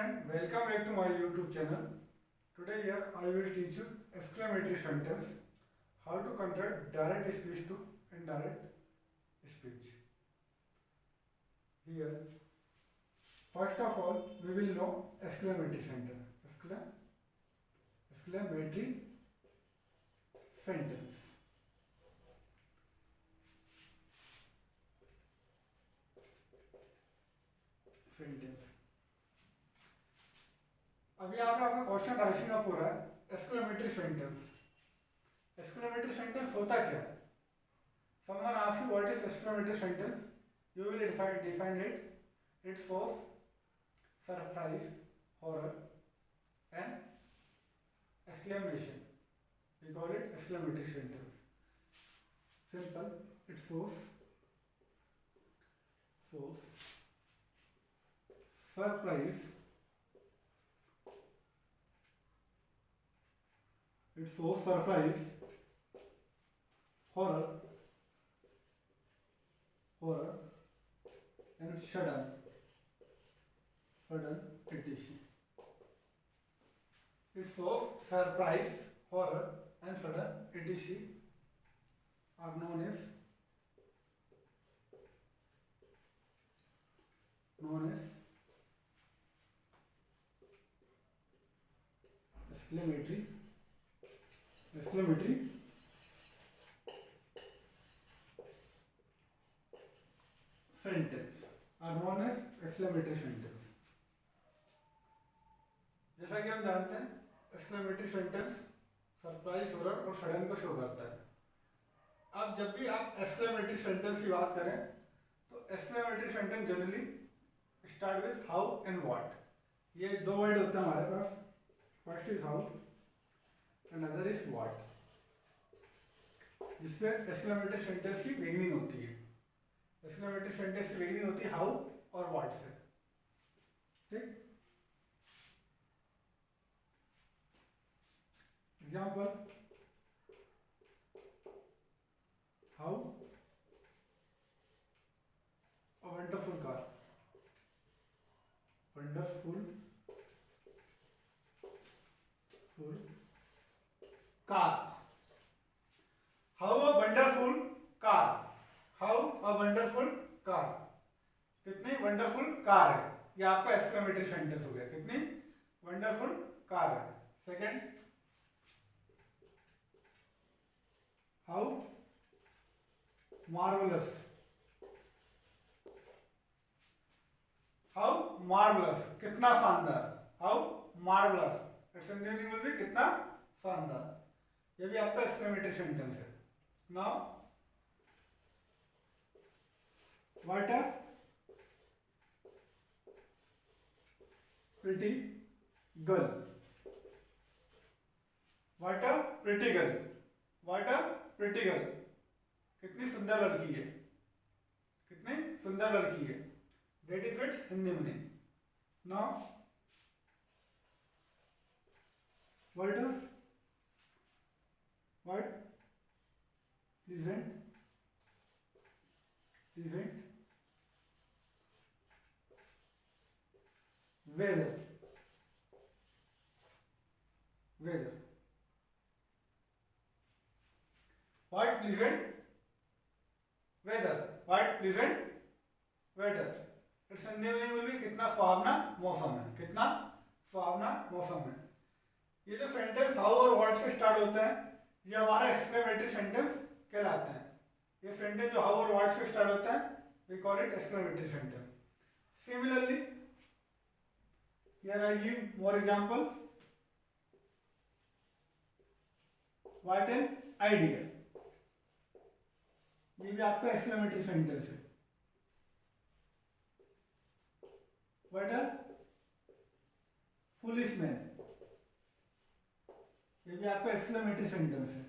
friend, welcome back to my YouTube channel. Today here I will teach you exclamatory sentence, how to convert direct speech to indirect speech. Here, first of all, we will know exclamatory sentence. Exclamatory sentence. अभी यहाँ पे आपका question rising up हो रहा है exclamatory sentence. Exclamatory sentence होता क्या है? Someone asks you what is exclamatory sentence, you will define it. It shows surprise, horror, and exclamation. We call it exclamatory sentence. Simple. It shows surprise. It shows surprise, horror, and sudden etc. It shows surprise, horror, and sudden etc. are known as exclamatory sentence are known as exclamatory sentence. जैसा कि हम जानते हैं exclamatory sentence surprise, horror और sudden को show करता है। अब जब भी आप exclamatory sentence की बात करें तो exclamatory sentence generally start with how and what. ये दो वर्ड होते हैं हमारे पास, first is how and other is what, जिससे एक्सक्लेमेटरी सेंटेंस की बिगिनिंग होती है। एक्सक्लेमेटरी सेंटेंस की बिगिनिंग होती है हाउ और व्हाट से। ठीक, example, how a wonderful car, wonderful car, how a wonderful car, how a wonderful car, कितनी वंडरफुल कार है। ये आपका एक्सक्लेमेटरी सेंटेंस हो गया, कितनी वंडरफुल कार है। Second, how marvellous, how marvellous, कितना शानदार, how marvellous, it's Indian will be कितना शानदार। ये भी आपका एक्सक्लेमेटरी सेंटेंस है। Now what a pretty girl, what a pretty girl, what a pretty girl, कितनी सुंदर लड़की है, कितनी सुंदर लड़की है। That is it's Hindi meaning. Now what pleasant weather, what pleasant weather, what pleasant weather, it's Hindi में will be कितना सुहावना मौसम है, कितना सुहावना मौसम है। ये जो सेंटेंस हाउ और व्हाट से स्टार्ट होता है ये हमारा एक्सक्लेमेटरी सेंटेंस कहलाता है। ये सेंटेंस जो हाउ और व्हाट से स्टार्ट होता है we call it exclamatory sentence. Similarly here I give more example, what an idea, ये भी आपका एक्सक्लेमेटरी सेंटेंस है। व्हाट अ फुलिश मैन, ये भी आपका एक्सक्लेमेटरी सेंटेंस है।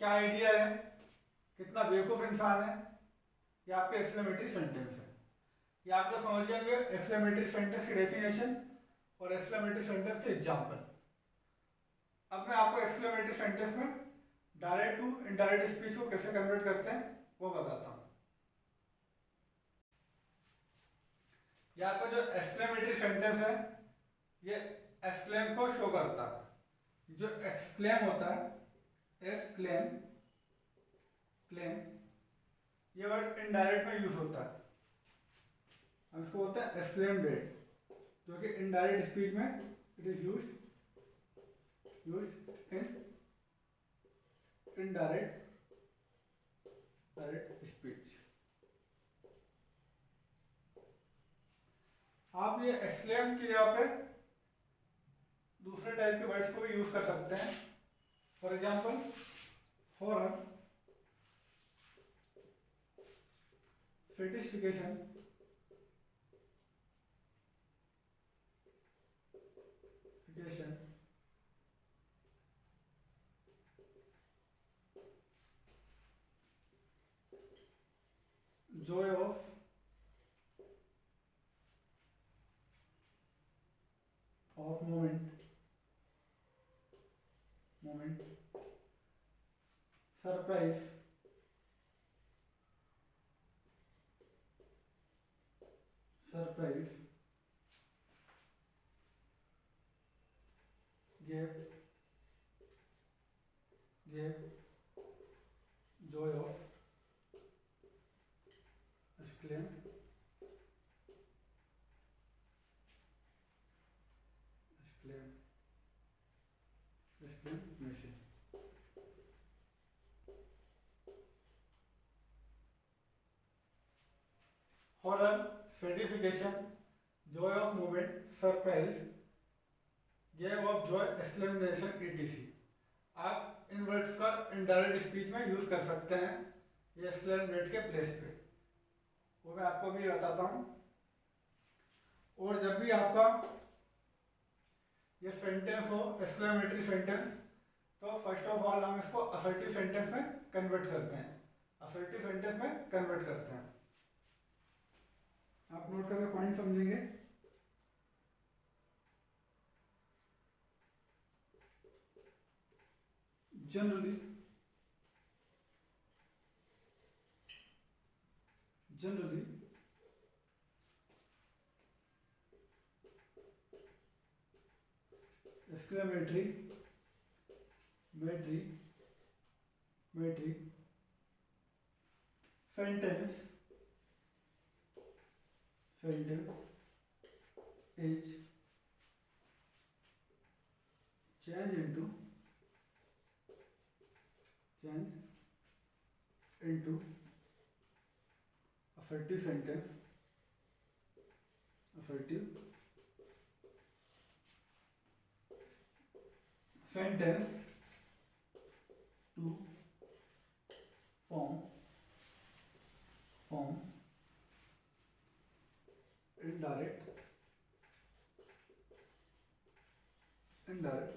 क्या आइडिया है, कितना बेवकूफ इंसान है, ये आपका एक्सक्लेमेटरी सेंटेंस है। ये आप लोग समझ जाएंगे एक्सक्लेमेटरी सेंटेंस की डेफिनेशन और एक्सक्लेमेटरी सेंटेंस के एग्जांपल। अब मैं आपको एक्सक्लेमेटरी सेंटेंस में डायरेक्ट टू इनडायरेक्ट स्पीच को कैसे कन्वर्ट करते हैं वो बताता हूँ। ये आपका जो एक्सक्लेमेटरी सेंटेंस है ये एक्सक्लेम को शो करता है। जो एक्सक्लेम होता है, एक्सक्लेम, क्लेम, ये वर्ड इनडायरेक्ट में यूज होता है। हम इसको बोलते हैं एक्सक्लेम डेट, जो कि इनडायरेक्ट स्पीच में it is used in indirect speech. आप ये एक्सक्लेम की जगह पे दूसरे टाइप के वर्ड्स को भी यूज कर सकते हैं। For example horror, fetishification, joy of moment, surprise, gave, joy of, exclaim, exclamation. Horror, फेटिफिकेशन, joy of moment, surprise, gave of joy, exclamation, etc. आप इन वर्ड्स का इनडायरेक्ट स्पीच में यूज कर सकते हैं ये एक्सक्लेमेट के प्लेस पे, वो मैं आपको भी बताता हूँ। और जब भी आपका ये सेंटेंस हो एक्सक्लेमेटरी सेंटेंस, तो फर्स्ट ऑफ ऑल हम इसको असर्टिव सेंटेंस में कन्वर्ट करते हैं, असर्टिव सेंटेंस में कन्वर्ट करते हैं। आप नोट करके पॉइंट समझेंगे। Generally, exclamatory, sentence is change into assertive sentence, to form indirect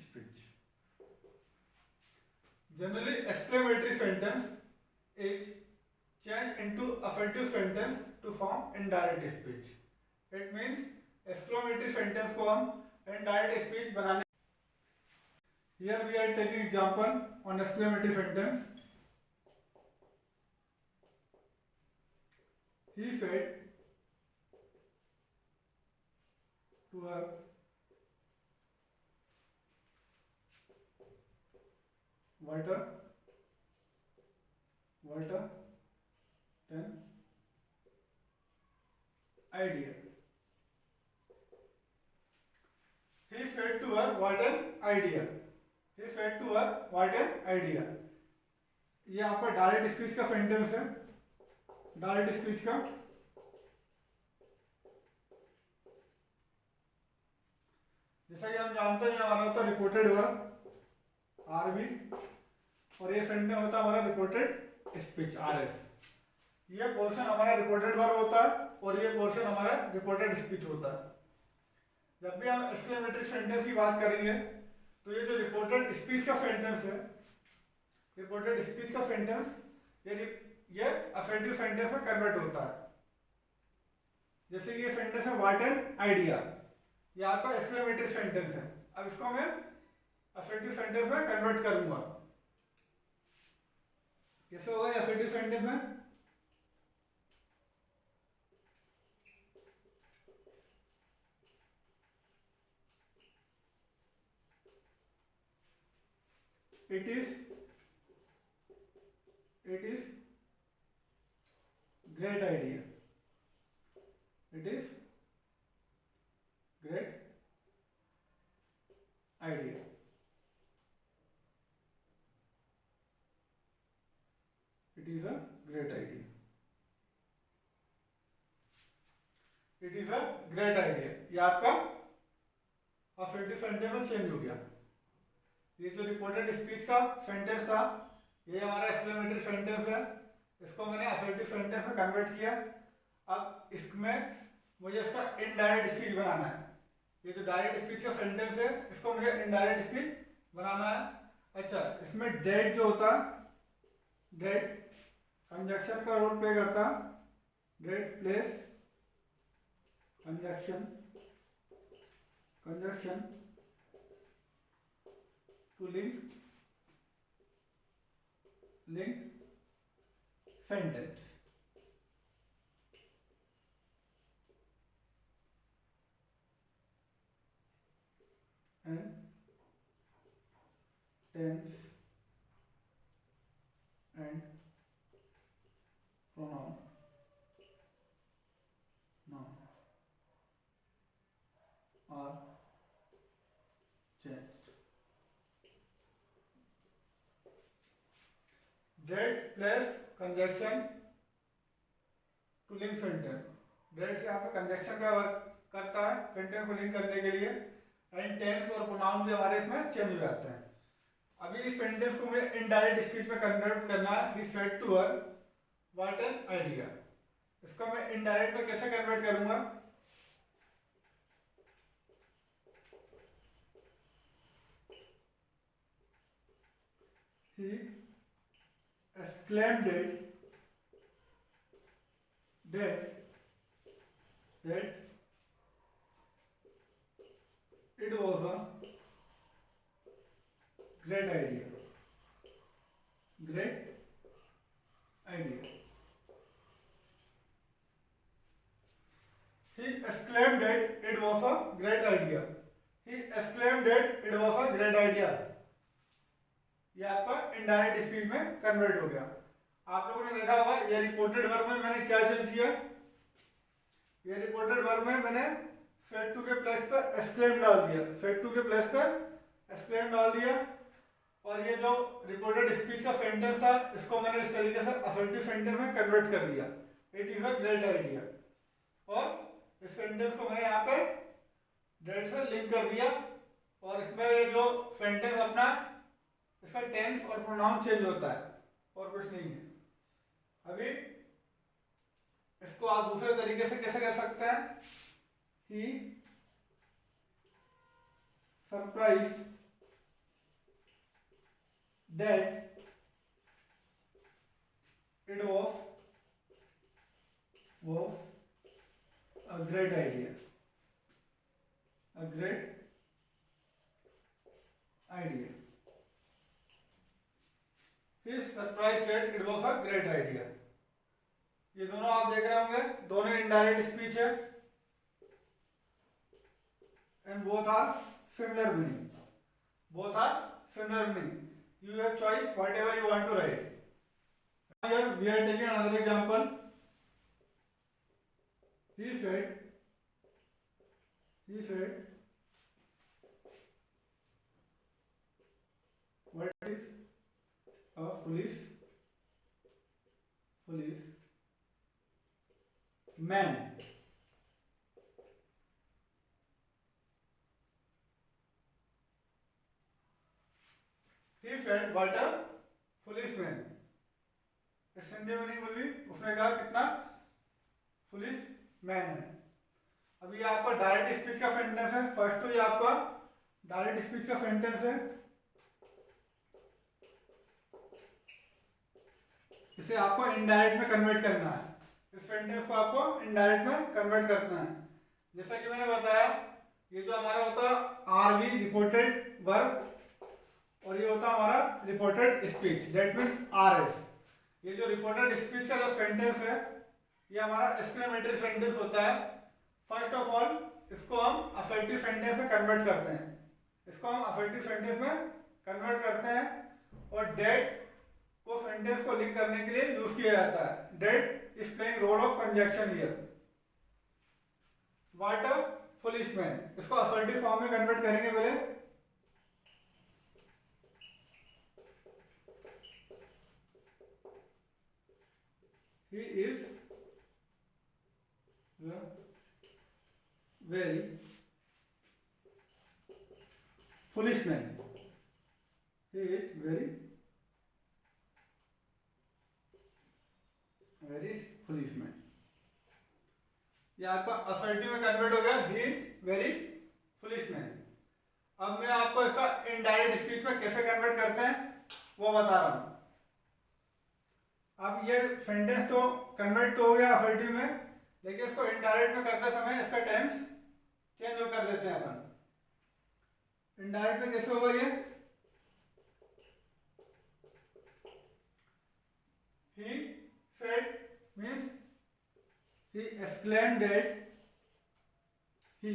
speech. Generally, exclamatory sentence is changed into affirmative sentence to form indirect speech. It means exclamatory sentence को हम indirect speech बनाने. Here we are taking example on exclamatory sentence. He said to her water 10 idea. He said to her what an idea. ये यहाँ पर direct speech का sentence है, direct speech का। जैसा कि हम जानते हैं हमारा होता है रिपोर्टेड वर्ब आरवी, और ये सेंटेंस होता है हमारा रिपोर्टेड स्पीच आरएस। ये पोर्शन हमारा रिपोर्टेड वर्ब होता है और ये पोर्शन हमारा रिपोर्टेड स्पीच होता है। जब भी हम एक्सक्लेमेटरी सेंटेंस की बात करेंगे तो ये जो रिपोर्टेड स्पीच का सेंटेंस है, रिपोर्टेड स्पीच का सेंटेंस ये अफर्मेटिव सेंटेंस में कन्वर्ट होता है। जैसे कि ये सेंटेंस है व्हाट एन आइडिया, ये आपका एक्सक्लेमेटरी सेंटेंस है। अब इसको मैं अफर्मेटिव सेंटेंस में कन्वर्ट करूंगा। कैसे होगा ये अफर्मेटिव सेंटेंस में? it is great idea. It is great idea. It is a great idea. It is a great idea. ये आपका अफर्मेटिव सेंटेंस में चेंज हो गया. ये जो रिपोर्टेड स्पीच का सेंटेंस था, ये हमारा एक्सक्लेमेटरी सेंटेंस है. इसको मैंने अफर्मेटिव सेंटेंस में कन्वर्ट किया. अब इसमें मुझे इसका इनडायरेक्ट स्पीच बनाना है. ये जो डायरेक्ट स्पीच का सेंटेंस है, इसको मुझे इनडायरेक्ट स्पीच बनाना है. अच्छा, इसमें डेट जो होता, डेट कंजक्शन का रोल प्ले करता. That place conjunction to link sentence. And tense and pronoun noun are changed. That plus conjunction to link sentence. That से यहाँ पे conjunction का वर्क करता है sentence को लिंक करने के लिए. एंड टेंस और प्रोनाउन भी हमारे इसमें चेंज हो जाते हैं. अभी इस सेंटेंस को मुझे इनडायरेक्ट स्पीच में कन्वर्ट करना है. He said to her what an idea. इसको मैं इनडायरेक्ट में कैसे कन्वर्ट करूंगा? He exclaimed that it was a great idea. Great idea. He exclaimed that it was a great idea. He exclaimed that it was a great idea. ये आपका indirect speech में convert हो गया. आप लोगों ने देखा होगा ये रिपोर्टेड वर्ब में मैंने क्या चेंज किया. ये रिपोर्टेड वर्ब में मैंने सेड टू के प्लेस पर एक्सक्लेम डाल दिया. सेड टू के प्लेस पर एक्सक्लेम डाल दिया. और ये जो रिपोर्टेड स्पीच का सेंटेंस था, इसको मैंने इस तरीके से अफर्मेटिव सेंटेंस में कन्वर्ट कर दिया. It is a great idea. और इस सेंटेंस को मैंने यहाँ पे डेट से लिंक कर दिया. और इसमें ये जो सेंटेंस अपना इसका टेंस और प्रोनाउन चेंज होता है, और कुछ नहीं है. अभी इसको आप दूसरे तरीके से कैसे कर सकते हैं? He surprised that it was a great idea. A great idea. He is surprised that it was a great idea. ये दोनों आप देख रहे होंगे, दोनों इनडायरेक्ट स्पीच है. And both are similar meaning. Both are similar meaning. You have choice whatever you want to write. Here we are taking another example. He said, what is a foolish man? He said, what a foolish man. इस हिंदी में नहीं बोली, उसने कहा कितना foolish man है. अभी ये आपका डायरेक्ट स्पीच का सेंटेंस है. फर्स्ट तो ये आपका डायरेक्ट स्पीच का सेंटेंस है. इसे आपको इनडायरेक्ट में कन्वर्ट करना है. इस सेंटेंस को आपको इनडायरेक्ट में कन्वर्ट करना है. जैसा कि मैंने बताया, ये जो हमारा होता है आरवी रिपोर्टेड वर्ब, और ये होता है हमारा reported speech. That means RS. ये जो रिपोर्टेड स्पीच का जो सेंटेंस है, ये हमारा एक्सक्लेमेटरी सेंटेंस होता है. फर्स्ट ऑफ ऑल इसको हम अफर्मेटिव सेंटेंस में कन्वर्ट करते हैं. और डेट को सेंटेंस को लिंक करने के लिए यूज किया जाता है। That is playing role of conjunction here. What a foolish man, इसको असर्टिव फॉर्म में कन्वर्ट करेंगे पहले। He is a very foolish man. He is very foolish man. ये आपका असर्टिव में कन्वर्ट हो गया, he is very foolish man। अब मैं आपको इसका इनडायरेक्ट स्पीच में कैसे कन्वर्ट करते हैं वो बता रहा हूं। अब ये सेंटेंस तो कन्वर्ट तो हो गया असर्टिव में, लेकिन इसको इनडायरेक्ट में करते समय इसका टेंस चेंज कर देते हैं अपन। इनडायरेक्ट में कैसे होगा ये? He said means he exclaimed that he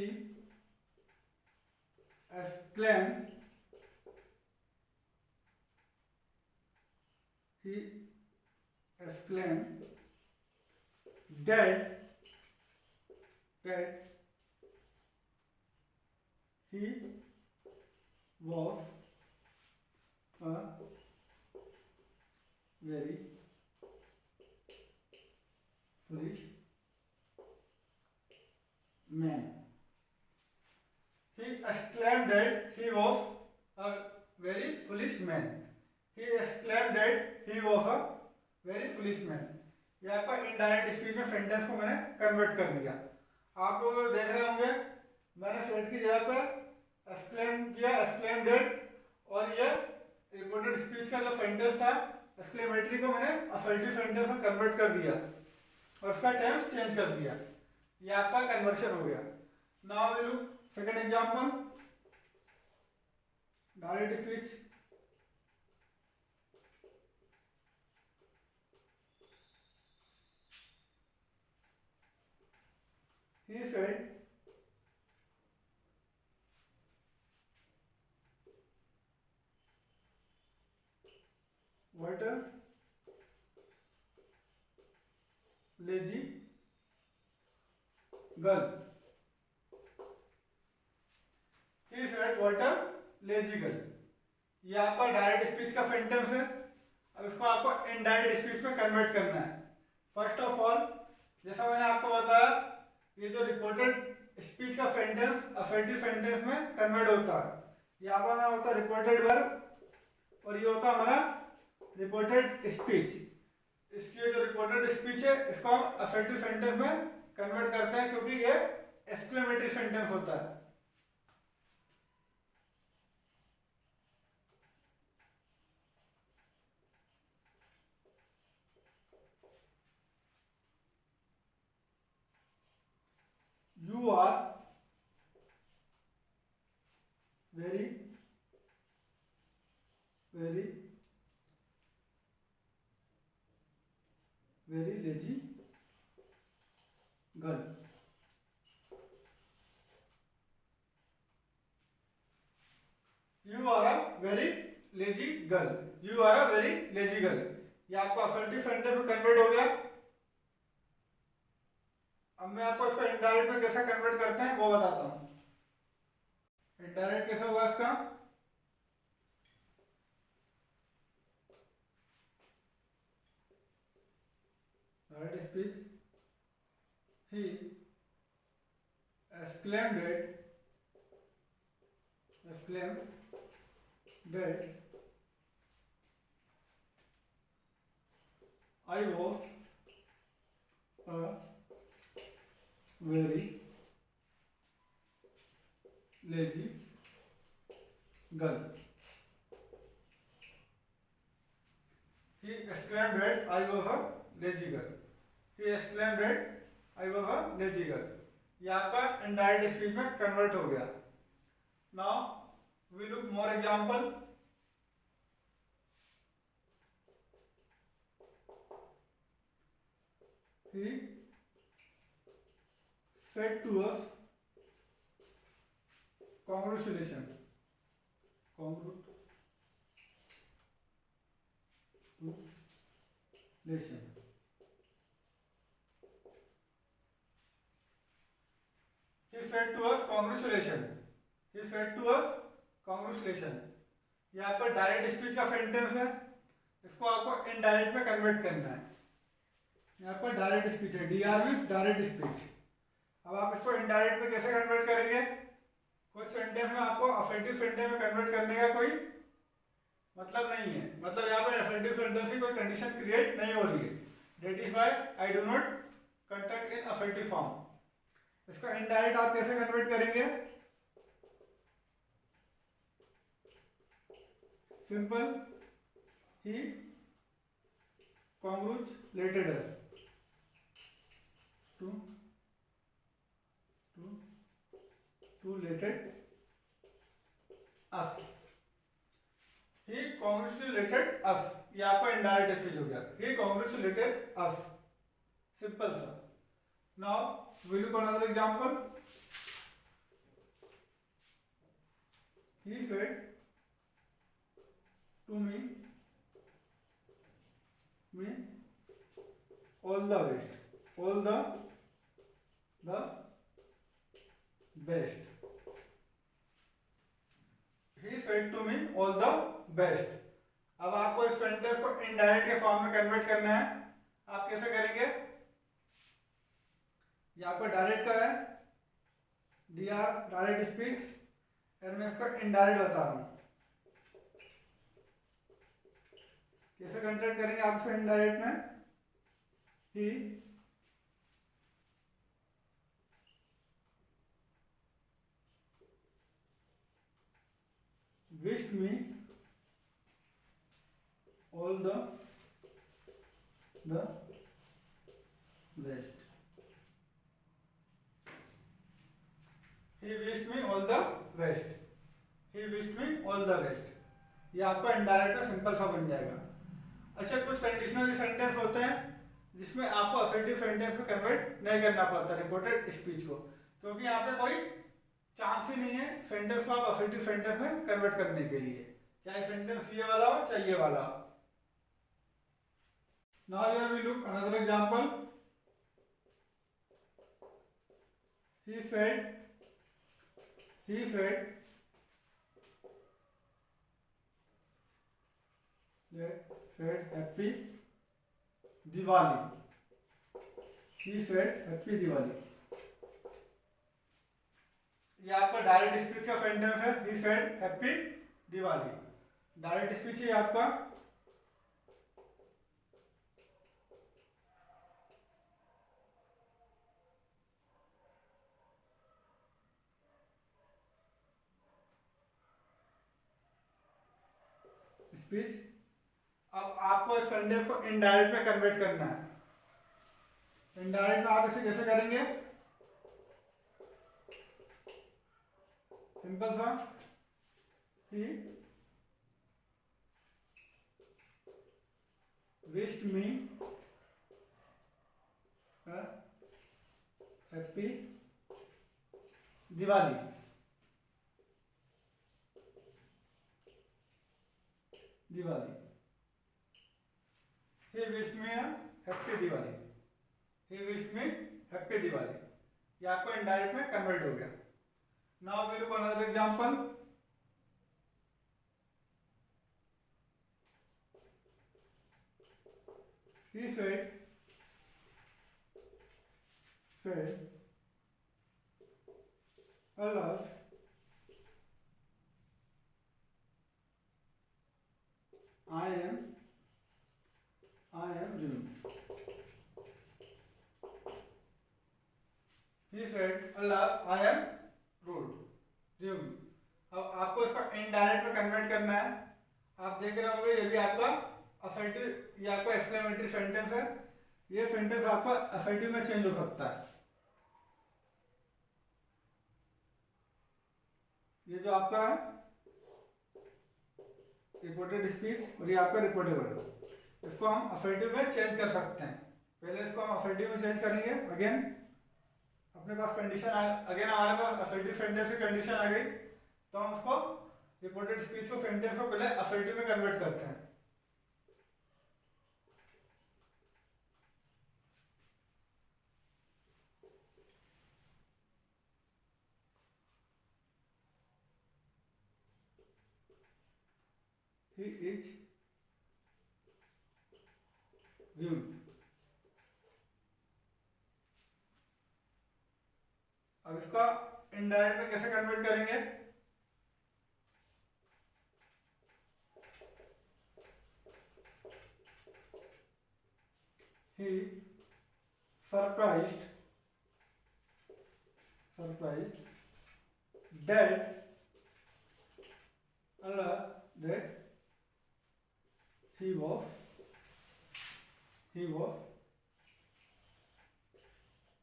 exclaimed that he was a very foolish man। He exclaimed that he was a very foolish man। He exclaimed that he was a very foolish man। ये आपका indirect speech में sentence को मैंने convert कर दिया। आप लोग देख रहे होंगे मैंने सेट की जगह पे एक्सक्लेम किया, एक्सक्लेम डेट, और ये रिपोर्टेड स्पीच का जो सेंटेंस था एक्सक्लेमेटरी को मैंने असर्टिव सेंटेंस में कन्वर्ट कर दिया और उसका टेंस चेंज कर दिया। ये आपका कन्वर्शन हो गया। Now we look second example, direct speech. He said what a lazy girl। He said what a lazy girl। ये आपका डायरेक्ट स्पीच का सेंटेंस है। अब इसको आपको इनडायरेक्ट स्पीच में कन्वर्ट करना है। फर्स्ट ऑफ ऑल, जैसा मैंने आपको बताया, ये जो रिपोर्टेड स्पीच का सेंटेंस असर्टिव सेंटेंस में कन्वर्ट होता है। ये आपका नाम होता है रिपोर्टेड वर्ब और ये होता है हमारा रिपोर्टेड स्पीच। इसकी जो रिपोर्टेड स्पीच है इसको हम असर्टिव सेंटेंस में कन्वर्ट करते हैं क्योंकि ये एक्सक्लेमेटरी सेंटेंस होता है। You are very lazy girl। You are a very lazy girl। You are a very lazy girl। ये आपका असर्टिव सेंटेंस में कन्वर्ट हो गया। अब मैं आपको इसका इनडायरेक्ट में कैसे कन्वर्ट करते हैं वो बताता हूं। इनडायरेक्ट कैसे होगा इसका? Direct speech, he exclaimed that I was a very lazy girl। He exclaimed that I was a lazy girl। He exclaimed that I was a lazy girl। ये आपका इनडायरेक्ट स्पीच में कन्वर्ट हो गया। Now we look more example. He said to us congratulations lesson. He said to us congratulations. He said to us congratulations. यहाँ पर direct speech का sentence है, इसको आपको इनडायरेक्ट में कन्वर्ट करना है। यहाँ पर डायरेक्ट स्पीच है, DR मीन्स डायरेक्ट स्पीच। अब आप इसको इनडायरेक्ट में कैसे कन्वर्ट करेंगे? कुछ सेंटेंस में आपको अफर्मेटिव सेंटेंस में कन्वर्ट करने का कोई मतलब नहीं है, मतलब यहाँ पर अफर्मेटिव सेंटेंस की कोई कंडीशन क्रिएट नहीं हो रही है। That is why I do not contact in affirmative form. इसको इनडायरेक्ट आप कैसे कन्वर्ट करेंगे? Simple, he congratulated us to related us। He congratulated us, ये आपका इनडायरेक्ट स्पीच हो गया। He congratulated us, सिंपल सा। Now we look another example। He said to me all the best, all the best। He said to me all the best। अब आपको इस sentence को indirect के फॉर्म में convert करना है। आप कैसे करेंगे? ये आपका डायरेक्ट का है, DR डायरेक्ट स्पीच, और मैं इसको इनडायरेक्ट बता रहा हूं। कैसे कन्वर्ट करेंगे आप इसे इनडायरेक्ट में? ही wished me all the best। He wished me all the best। He wished me all the best। ये आपका इनडायरेक्ट में सिंपल सा बन जाएगा। अच्छा, कुछ कंडीशनल सेंटेंस होते हैं जिसमें आपको अफर्मेटिव सेंटेंस में कन्वर्ट नहीं करना पड़ता रिपोर्टेड स्पीच को, क्योंकि यहाँ पे कोई चांस ही नहीं है सेंटेंस को आप अफर्मेटिव सेंटेंस में कन्वर्ट करने के लिए, चाहे सेंटेंस ये वाला हो चाहे ये वाला हो। Now here we look another example. He said happy Diwali. He said happy Diwali. ये आपका डायरेक्ट स्पीच का सेंटेंस है। He said happy Diwali, direct speech है आपका। स्पीच। अब आपको इस सेंटेंस को इनडायरेक्ट में कन्वर्ट करना है। इनडायरेक्ट में आप इसे कैसे करेंगे? सिंपल सा, he wished me happy Diwali. He wished me happy Diwali. He wished me happy Diwali. ये आपको इनडायरेक्ट में कन्वर्ट हो गया। Now we look another example. He said alas I am ruined। He said alas I am ruined। अब आपको इसका indirect में convert करना है। आप देख रहे होंगे ये भी आपका अफर्मेटिव, ये आपका एक्सक्लेमेटरी सेंटेंस है। ये सेंटेंस आपका अफर्मेटिव में चेंज हो सकता है। ये जो आपका है रिपोर्टेड स्पीच और ये आपका रिपोर्टेबल, इसको हम अफर्मेटिव में चेंज कर सकते हैं। पहले इसको हम अफर्मेटिव में चेंज करेंगे। अगेन अपने पास कंडीशन अगेन हमारे पास अफर्मेटिव सेंटेंस की कंडीशन आ गई, तो हम उसको रिपोर्टेड स्पीच को सेंटेंस को पहले अफर्मेटिव में कन्वर्ट करते हैं। he is rude. अब इसका इनडायरेक्ट में कैसे कन्वर्ट करेंगे? He surprised that he was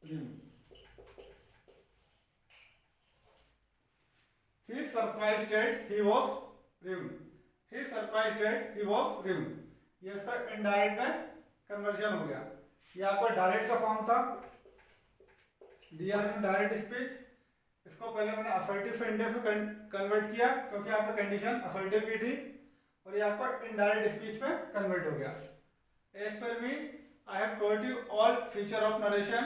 rude. He surprised that he was rude. He surprised that he was rude. ये इसका इनडायरेक्ट में कन्वर्जन हो गया। ये आपका डायरेक्ट का फॉर्म था, दिया है डायरेक्ट स्पीच। इसको पहले मैंने अफर्टिव सेंटेंस में कन्वर्ट किया क्योंकि आपका कंडीशन अफर्टिव की थी, और ये आपका इनडायरेक्ट स्पीच में कन्वर्ट हो गया। As per me I have told you all feature of narration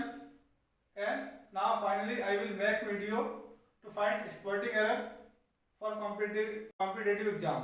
and now finally I will make video to find spotting error for competitive exam.